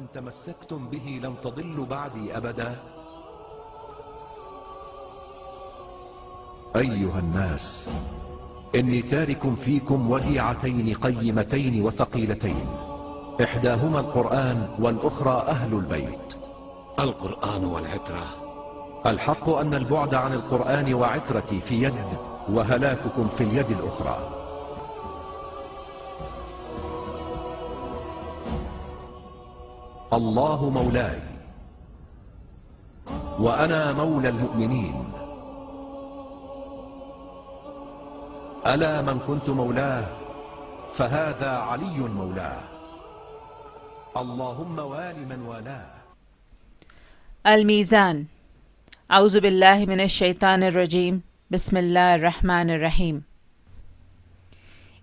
إن تمسكتم به لن تضلوا بعدي أبدا. أيها الناس، إني تارك فيكم وديعتين قيمتين وثقيلتين، إحداهما القرآن والأخرى أهل البيت. القرآن والعترة. الحق أن البعد عن القرآن وعترتي في يد، وهلاككم في اليد الأخرى. الله مولاي وأنا مولى المؤمنين، ألا من كنت مولاه فهذا علي مولاه، اللهم وال من والاه. الميزان. أعوذ بالله من الشيطان الرجيم. بسم الله الرحمن الرحيم.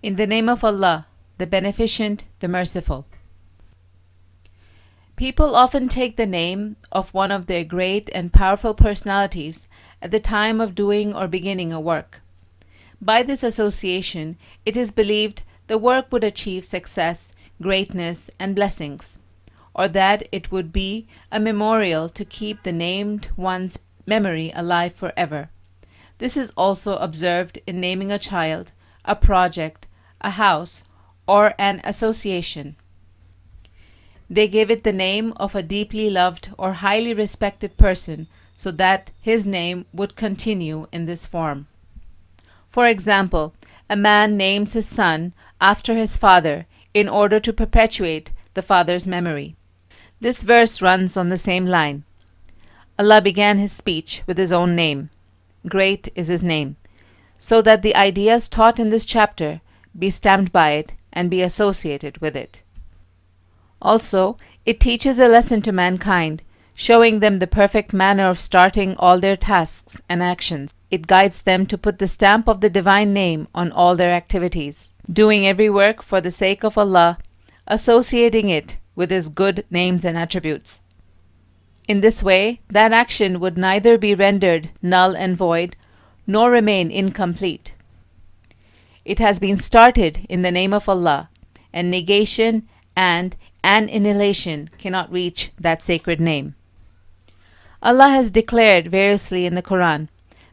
In the name of Allah, the Beneficent, the Merciful. People often take the name of one of their great and powerful personalities at the time of doing or beginning a work. By this association, it is believed the work would achieve success, greatness, and blessings, or that it would be a memorial to keep the named one's memory alive forever. This is also observed in naming a child, a project, a house, or an association. They give it the name of a deeply loved or highly respected person so that his name would continue in this form. For example, a man names his son after his father in order to perpetuate the father's memory. This verse runs on the same line. Allah began his speech with his own name. Great is his name, so that the ideas taught in this chapter be stamped by it and be associated with it. Also, it teaches a lesson to mankind, showing them the perfect manner of starting all their tasks and actions. It guides them to put the stamp of the divine name on all their activities, doing every work for the sake of Allah, associating it with His good names and attributes. In this way, that action would neither be rendered null and void, nor remain incomplete. It has been started in the name of Allah, and negation and annihilation cannot reach that sacred name. Allah has declared variously in the Quran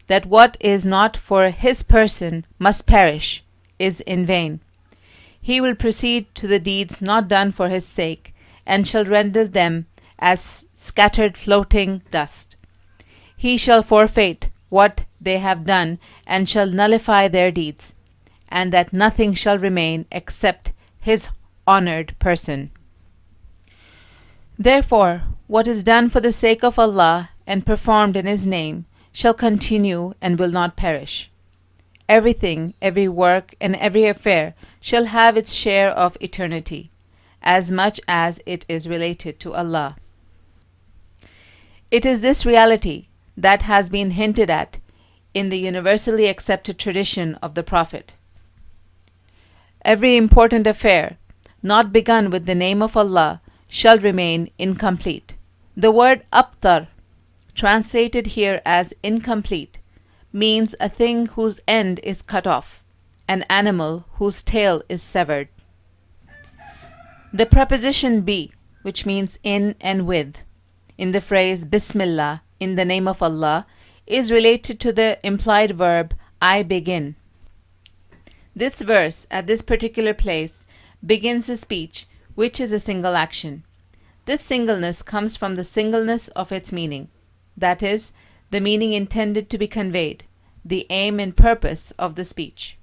that what is not for His person must perish, is in vain. He will proceed to the deeds not done for His sake, and shall render them as scattered floating dust. He shall forfeit what they have done, and shall nullify their deeds, and that nothing shall remain except His honored person. Therefore, what is done for the sake of Allah and performed in His name shall continue and will not perish. Everything, every work, and every affair shall have its share of eternity, as much as it is related to Allah. It is this reality that has been hinted at in the universally accepted tradition of the Prophet. Every important affair not begun with the name of Allah shall remain incomplete. The word abtar, translated here as incomplete, means a thing whose end is cut off, an animal whose tail is severed. The preposition be, which means in and with, in the phrase Bismillah, in the name of Allah, is related to the implied verb I begin. This verse, at this particular place, begins a speech which is a single action. This singleness comes from the singleness of its meaning, that is, the meaning intended to be conveyed, the aim and purpose of the speech.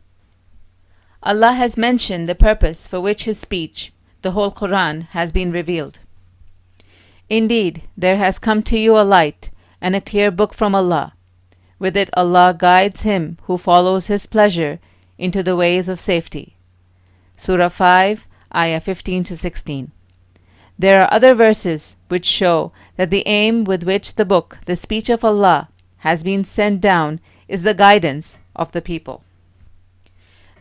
Allah has mentioned the purpose for which His speech, the whole Quran, has been revealed. Indeed, there has come to you a light and a clear book from Allah. With it Allah guides him who follows His pleasure into the ways of safety. Surah 5, Ayah 15-16. There are other verses which show that the aim with which the book, the speech of Allah, has been sent down is the guidance of the people.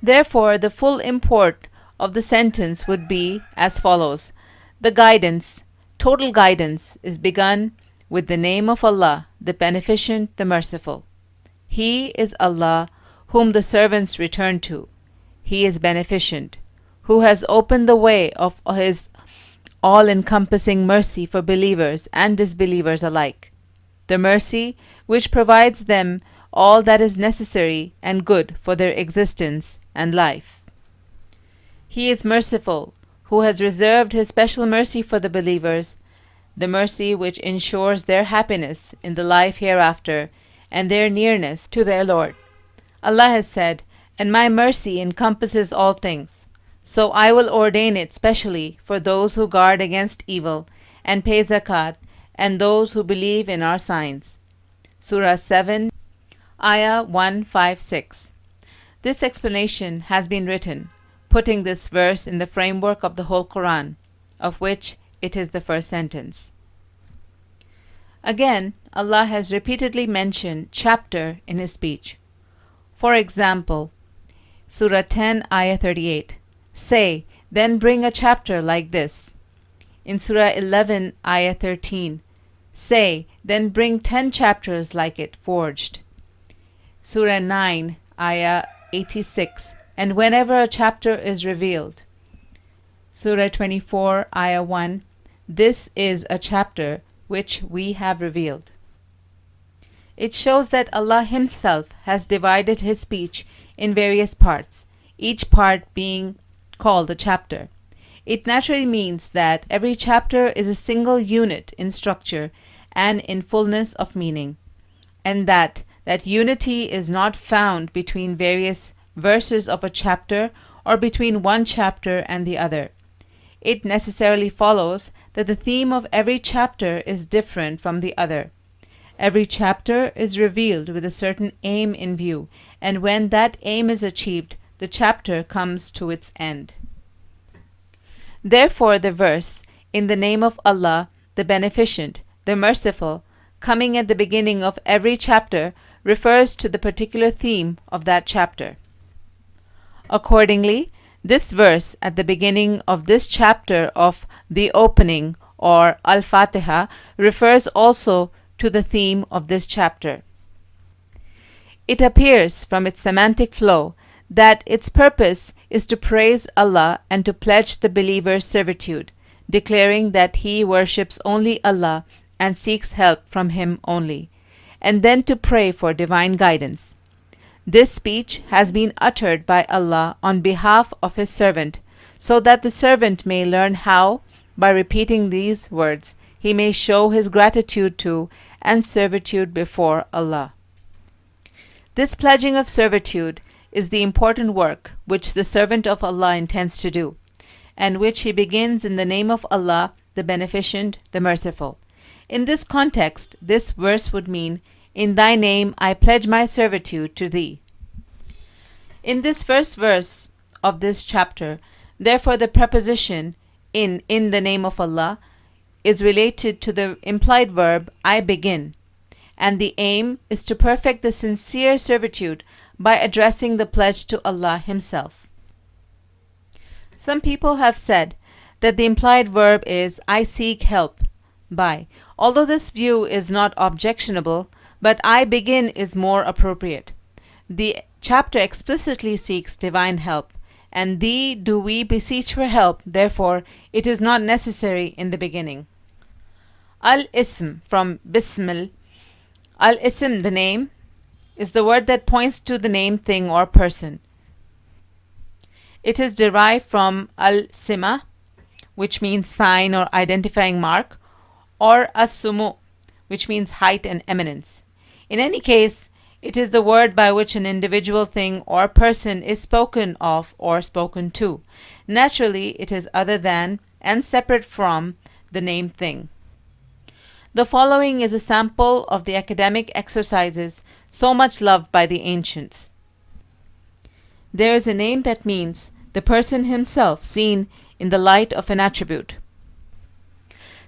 Therefore, the full import of the sentence would be as follows. The guidance, total guidance, is begun with the name of Allah, the Beneficent, the Merciful. He is Allah, whom the servants return to. He is beneficent, who has opened the way of His all-encompassing mercy for believers and disbelievers alike, the mercy which provides them all that is necessary and good for their existence and life. He is merciful, who has reserved his special mercy for the believers, the mercy which ensures their happiness in the life hereafter and their nearness to their Lord. Allah has said, "And my mercy encompasses all things, so I will ordain it specially for those who guard against evil and pay zakat and those who believe in our signs." Surah 7, Ayah 156. This explanation has been written, putting this verse in the framework of the whole Quran, of which it is the first sentence. Again, Allah has repeatedly mentioned chapter in His speech. For example, Surah 10, Ayah 38, "Say, then bring a chapter like this." In Surah 11, Ayah 13, "Say, then bring 10 chapters like it forged." Surah 9, Ayah 86, "And whenever a chapter is revealed." Surah 24, Ayah 1, "This is a chapter which we have revealed." It shows that Allah Himself has divided His speech in various parts, each part being called a chapter. It naturally means that every chapter is a single unit in structure and in fullness of meaning, and that unity is not found between various verses of a chapter or between one chapter and the other. It necessarily follows that the theme of every chapter is different from the other. Every chapter is revealed with a certain aim in view, and when that aim is achieved, the chapter comes to its end. Therefore, the verse, "In the name of Allah, the Beneficent, the Merciful," coming at the beginning of every chapter, refers to the particular theme of that chapter. Accordingly, this verse at the beginning of this chapter of the opening, or Al-Fatiha, refers also to the theme of this chapter. It appears from its semantic flow that its purpose is to praise Allah and to pledge the believer's servitude, declaring that he worships only Allah and seeks help from Him only, and then to pray for divine guidance. This speech has been uttered by Allah on behalf of His servant, so that the servant may learn how, by repeating these words, he may show his gratitude to and servitude before Allah. This pledging of servitude is the important work which the servant of Allah intends to do, and which he begins in the name of Allah, the Beneficent, the Merciful. In this context, this verse would mean, "In thy name I pledge my servitude to thee." In this first verse of this chapter, therefore, the preposition in the name of Allah is related to the implied verb I begin, and the aim is to perfect the sincere servitude by addressing the pledge to Allah Himself. Some people have said that the implied verb is I seek help by, although this view is not objectionable, but I begin is more appropriate. The chapter explicitly seeks divine help, and thee do we beseech for help, therefore it is not necessary in the beginning. Al-Ism, from Bismil. Al-Ism, the name, is the word that points to the name, thing, or person. It is derived from Al-Sima, which means sign or identifying mark, or As-Sumu, which means height and eminence. In any case, it is the word by which an individual, thing, or person is spoken of or spoken to. Naturally, it is other than and separate from the name thing. The following is a sample of the academic exercises so much loved by the ancients. There is a name that means the person himself seen in the light of an attribute.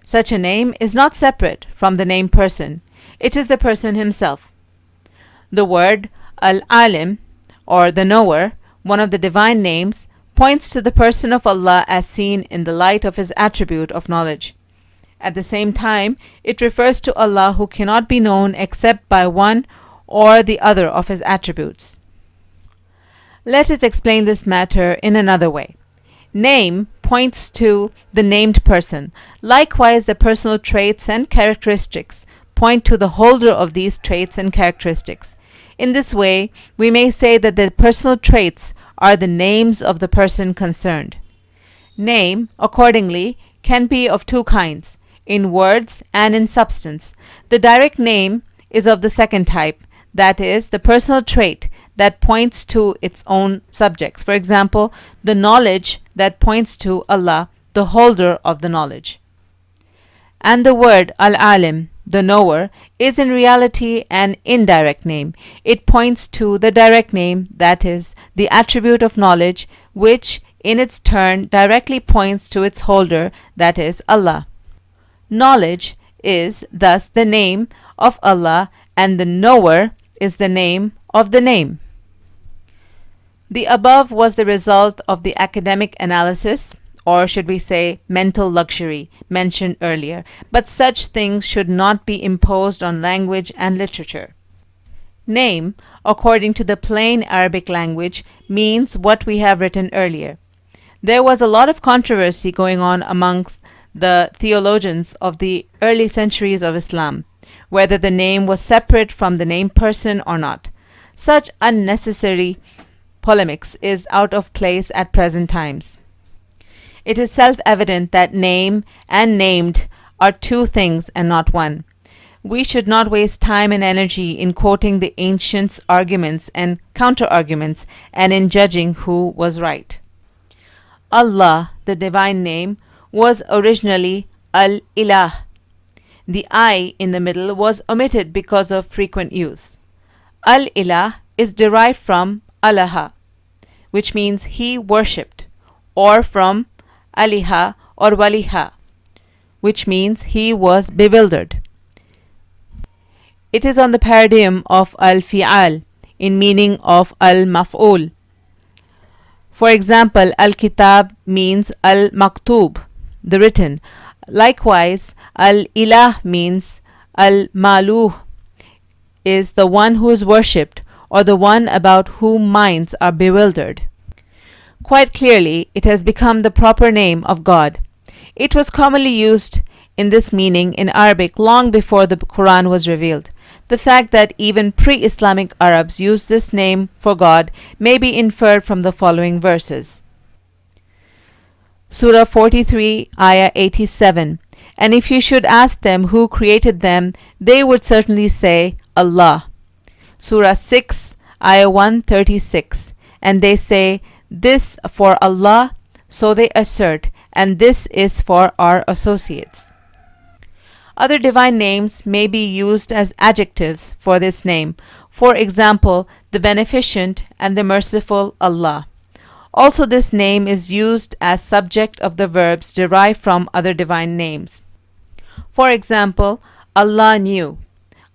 Such a name is not separate from the name person. It is the person himself. The word Al-Alim, or the knower, one of the divine names, points to the person of Allah as seen in the light of His attribute of knowledge. At the same time, it refers to Allah who cannot be known except by one or the other of His attributes. Let us explain this matter in another way. Name points to the named person. Likewise, the personal traits and characteristics point to the holder of these traits and characteristics. In this way, we may say that the personal traits are the names of the person concerned. Name, accordingly, can be of two kinds, in words and in substance. The direct name is of the second type, that is, the personal trait that points to its own subjects. For example, the knowledge that points to Allah, the holder of the knowledge. And the word al-alim, the knower, is in reality an indirect name. It points to the direct name, that is, the attribute of knowledge, which in its turn directly points to its holder, that is, Allah. Knowledge is thus the name of Allah, and the knower is the name of the name. The above was the result of the academic analysis, or should we say mental luxury, mentioned earlier, but such things should not be imposed on language and literature. Name, according to the plain Arabic language, means what we have written earlier. There was a lot of controversy going on amongst the theologians of the early centuries of Islam, whether the name was separate from the named person or not. Such unnecessary polemics is out of place at present times. It is self-evident that name and named are two things and not one. We should not waste time and energy in quoting the ancients' arguments and counter-arguments and in judging who was right. Allah, the divine name, was originally Al-Ilah. The I in the middle was omitted because of frequent use. Al-Ilah is derived from Alaha, which means he worshipped, or from Aliha or Waliha, which means he was bewildered. It is on the paradigm of Al-Fi'al, in meaning of Al-Maf'ul. For example, Al-Kitab means Al-Maktub, the written. Likewise, Al-Ilah means Al-Maluh, is the one who is worshipped, or the one about whom minds are bewildered. Quite clearly, it has become the proper name of God. It was commonly used in this meaning in Arabic long before the Quran was revealed. The fact that even pre-Islamic Arabs used this name for God may be inferred from the following verses. Surah 43, Ayah 87. And if you should ask them who created them, they would certainly say, Allah. Surah 6, Ayah 136. And they say, this for Allah, so they assert, and this is for our associates. Other divine names may be used as adjectives for this name. For example, the beneficent and the merciful Allah. Also, this name is used as subject of the verbs derived from other divine names. For example, Allah knew,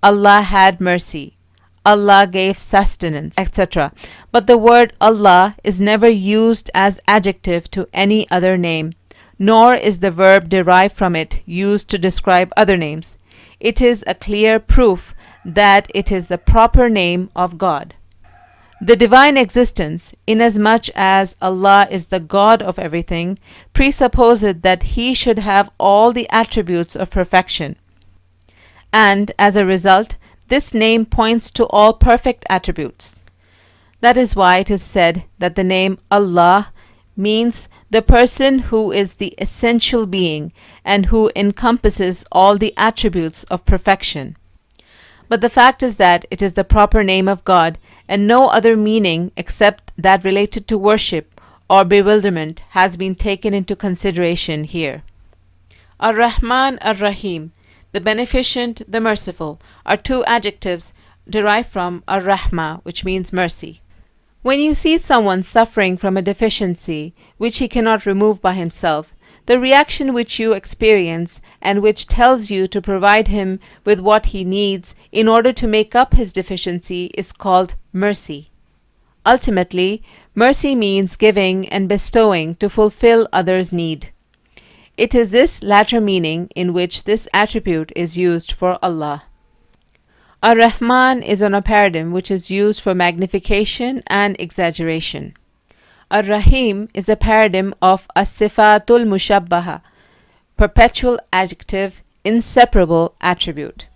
Allah had mercy, Allah gave sustenance, etc. But the word Allah is never used as adjective to any other name, nor is the verb derived from it used to describe other names. It is a clear proof that it is the proper name of God. The divine existence, inasmuch as Allah is the God of everything, presupposes that He should have all the attributes of perfection. And as a result, this name points to all perfect attributes. That is why it is said that the name Allah means the person who is the essential being and who encompasses all the attributes of perfection. But the fact is that it is the proper name of God, and no other meaning except that related to worship or bewilderment has been taken into consideration here. Ar-Rahman Ar-Rahim, the beneficent, the merciful, are two adjectives derived from Ar-Rahma, which means mercy. When you see someone suffering from a deficiency which he cannot remove by himself, the reaction which you experience and which tells you to provide him with what he needs in order to make up his deficiency is called mercy. Ultimately, mercy means giving and bestowing to fulfill others' need. It is this latter meaning in which this attribute is used for Allah. Ar-Rahman is on a paradigm which is used for magnification and exaggeration. Ar-Rahim is a paradigm of as-sifatul mushabbaha, perpetual adjective, inseparable attribute.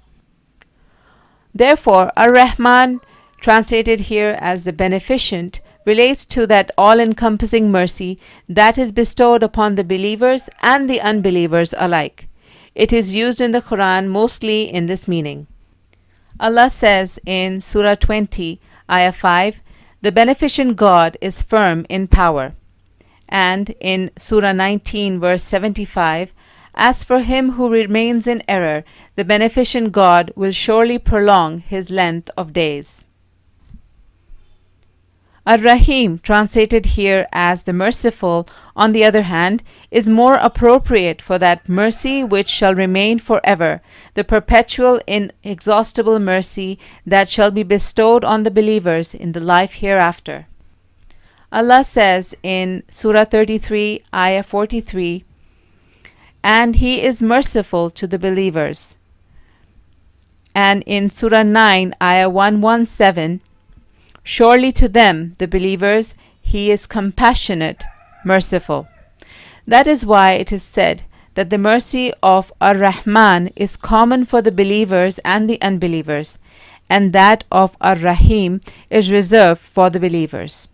Therefore, Ar-Rahman, translated here as the beneficent, relates to that all-encompassing mercy that is bestowed upon the believers and the unbelievers alike. It is used in the Quran mostly in this meaning. Allah says in Surah 20, Ayah 5, "The beneficent God is firm in power." And in Surah 19, verse 75, "As for him who remains in error, the beneficent God will surely prolong his length of days." Ar-Rahim, translated here as the merciful, on the other hand, is more appropriate for that mercy which shall remain forever, the perpetual inexhaustible mercy that shall be bestowed on the believers in the life hereafter. Allah says in Surah 33, Ayah 43, "And He is merciful to the believers." And in Surah 9, Ayah 117, "Surely to them, the believers, He is compassionate, merciful." That is why it is said that the mercy of Ar-Rahman is common for the believers and the unbelievers, and that of Ar-Rahim is reserved for the believers.